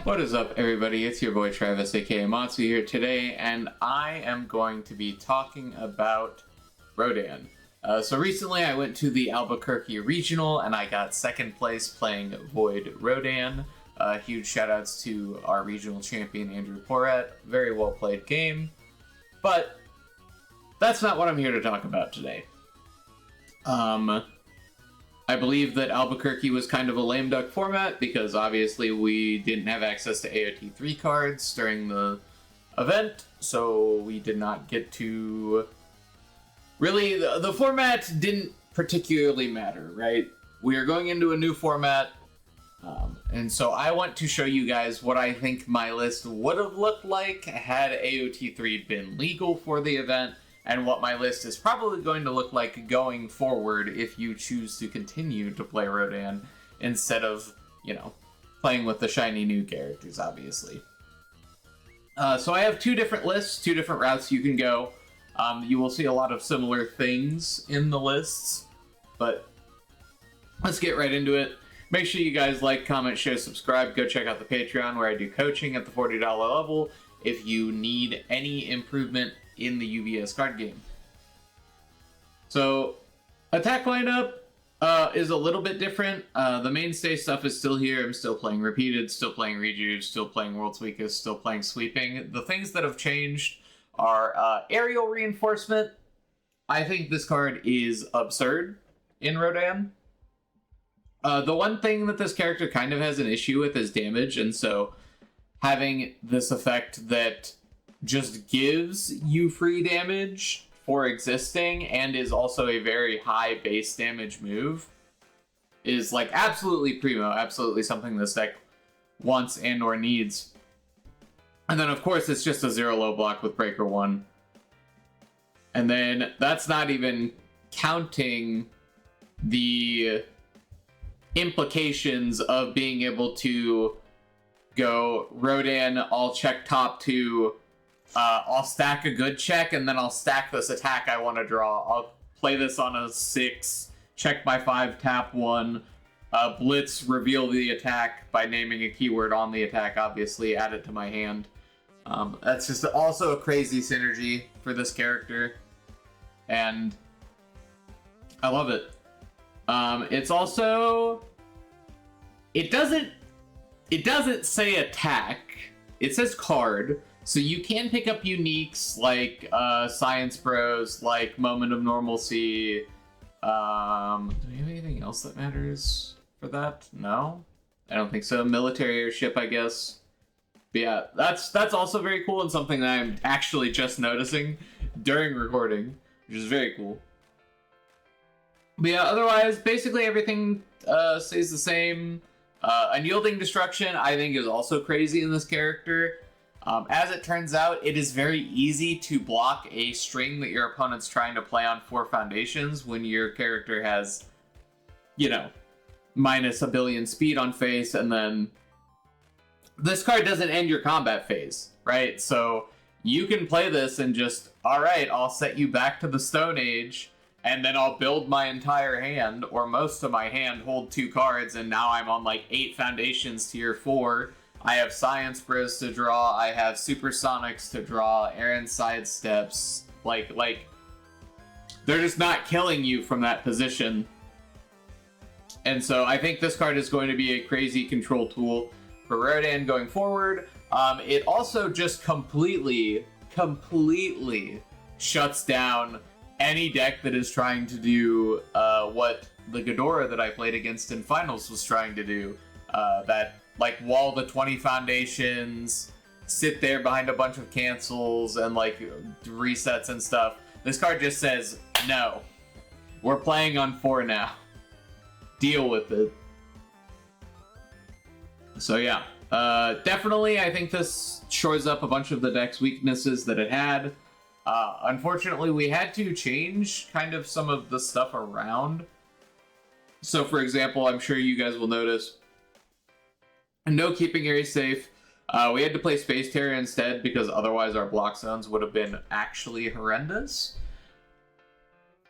What is up, everybody? It's your boy Travis, aka Matsu, here today, and I am going to be talking about Rodan. So recently I went to the Albuquerque Regional, and I got second place playing Void Rodan. Huge shoutouts to our regional champion, Andrew Porat. Very well played game. But that's not what I'm here to talk about today. I believe that Albuquerque was kind of a lame duck format because obviously we didn't have access to AOT3 cards during the event, so we did not get to... Really, the format didn't particularly matter, right? We are going into a new format, and so I want to show you guys what I think my list would have looked like had AOT3 been legal for the event, and what my list is probably going to look like going forward if you choose to continue to play Rodan instead of, playing with the shiny new characters, obviously. So I have two different lists, two different routes you can go. You will see a lot of similar things in the lists, but let's get right into it. Make sure you guys like, comment, share, subscribe. Go check out the Patreon where I do coaching at the $40 level if you need any improvement in the UVS card game. So, attack lineup is a little bit different. The mainstay stuff is still here. I'm still playing Repeated, still playing Rejuve, still playing World's Weakest, still playing Sweeping. The things that have changed are Aerial Reinforcement. I think this card is absurd in Rodan. The one thing that this character kind of has an issue with is damage, and so having this effect that just gives you free damage for existing and is also a very high base damage move is like absolutely primo, absolutely something this deck wants and or needs. And then of course it's just a 0 low block with Breaker 1. And then that's not even counting the implications of being able to go Rodan, I'll check top 2, I'll stack a good check, and then I'll stack this attack I want to draw. I'll play this on a 6, check my 5, tap 1, blitz, reveal the attack by naming a keyword on the attack, obviously, add it to my hand. That's just also a crazy synergy for this character, and I love it. It's also... It doesn't say attack, it says card. So you can pick up uniques like Science Bros, like Moment of Normalcy. Do we have anything else that matters for that? No? I don't think so. Military airship, I guess. But yeah, that's also very cool and something that I'm actually just noticing during recording, which is very cool. But yeah, otherwise, basically everything stays the same. Unyielding Destruction, I think, is also crazy in this character. As it turns out, it is very easy to block a string that your opponent's trying to play on 4 foundations when your character has, minus a billion speed on face, and then this card doesn't end your combat phase, right? So you can play this and just, alright, I'll set you back to the Stone Age, and then I'll build my entire hand, or most of my hand, hold 2 cards, and now I'm on like 8 foundations tier 4. I have Science Bros to draw, I have Supersonics to draw, Aaron Sidesteps, like, they're just not killing you from that position. And so I think this card is going to be a crazy control tool for Rodan going forward. It also just completely shuts down any deck that is trying to do what the Ghidorah that I played against in finals was trying to do. Like, wall the 20 foundations, sit there behind a bunch of cancels, and, resets and stuff. This card just says, no. We're playing on 4 now. Deal with it. So, yeah. Definitely, I think this shores up a bunch of the deck's weaknesses that it had. Unfortunately, we had to change kind of some of the stuff around. So, for example, I'm sure you guys will notice... No keeping area safe. We had to play Space Terror instead because otherwise our block zones would have been actually horrendous.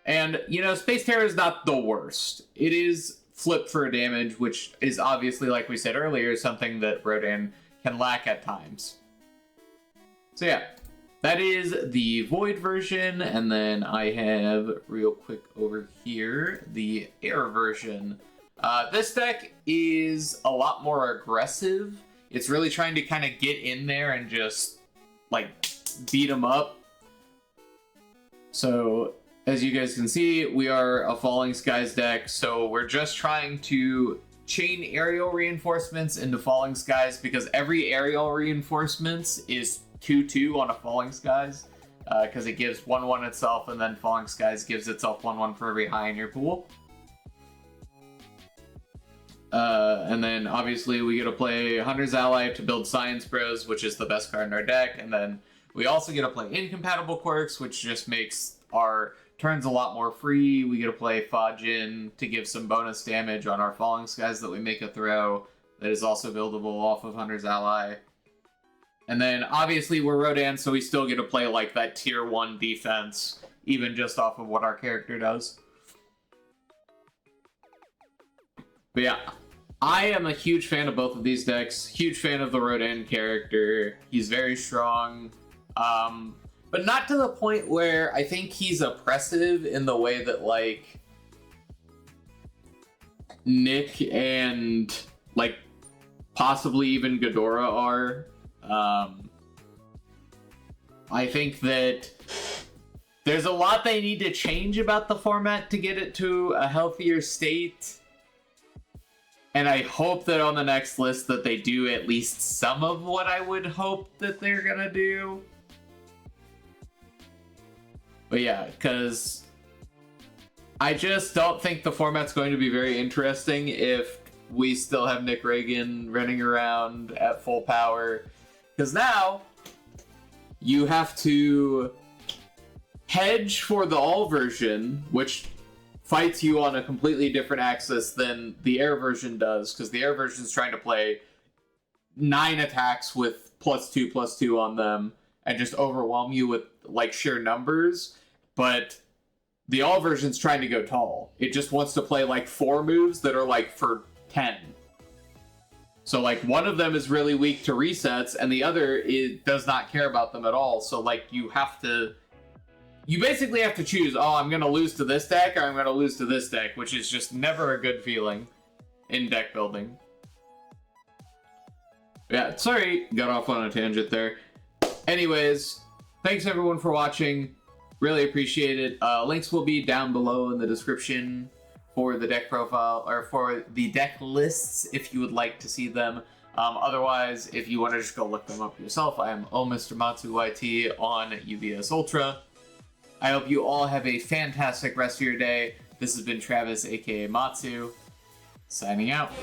And, Space Terror is not the worst. It is flip for damage, which is obviously, like we said earlier, something that Rodan can lack at times. So yeah, that is the Void version, and then I have, real quick over here, the Air version. This deck is a lot more aggressive. It's really trying to kind of get in there and just, like, beat them up. So, as you guys can see, we are a Falling Skies deck, so we're just trying to chain aerial reinforcements into Falling Skies, because every aerial reinforcements is 2/2 on a Falling Skies, because it gives 1/1 itself, and then Falling Skies gives itself 1/1 for every high in your pool. And then obviously we get to play Hunter's Ally to build Science Bros, which is the best card in our deck, and then we also get to play Incompatible Quirks, which just makes our turns a lot more free. We get to play Fajin to give some bonus damage on our Falling Skies that we make a throw that is also buildable off of Hunter's Ally. And then obviously we're Rodan, so we still get to play like that tier 1 defense, even just off of what our character does. But yeah, I am a huge fan of both of these decks. Huge fan of the Rodan character. He's very strong. But not to the point where I think he's oppressive in the way that, like, Nick and, like, possibly even Ghidorah are. I think that there's a lot they need to change about the format to get it to a healthier state. And I hope that on the next list that they do at least some of what I would hope that they're gonna do. But yeah, because I just don't think the format's going to be very interesting if we still have Nick Reagan running around at full power. Because now you have to hedge for the all version, which fights you on a completely different axis than the air version does, because the air version is trying to play 9 attacks with +2/+2 on them and just overwhelm you with, like, sheer numbers. But the all version's trying to go tall. It just wants to play, like, 4 moves that are, like, for 10. So, like, one of them is really weak to resets, and the other does not care about them at all. So, like, you basically have to choose, oh, I'm going to lose to this deck, or I'm going to lose to this deck, which is just never a good feeling in deck building. Yeah, sorry, got off on a tangent there. Anyways, thanks everyone for watching. Really appreciate it. Links will be down below in the description for the deck profile, or for the deck lists if you would like to see them. Otherwise, if you want to just go look them up yourself, I am OhMrMatsuYT on UVS Ultra. I hope you all have a fantastic rest of your day. This has been Travis, aka Matsu, signing out.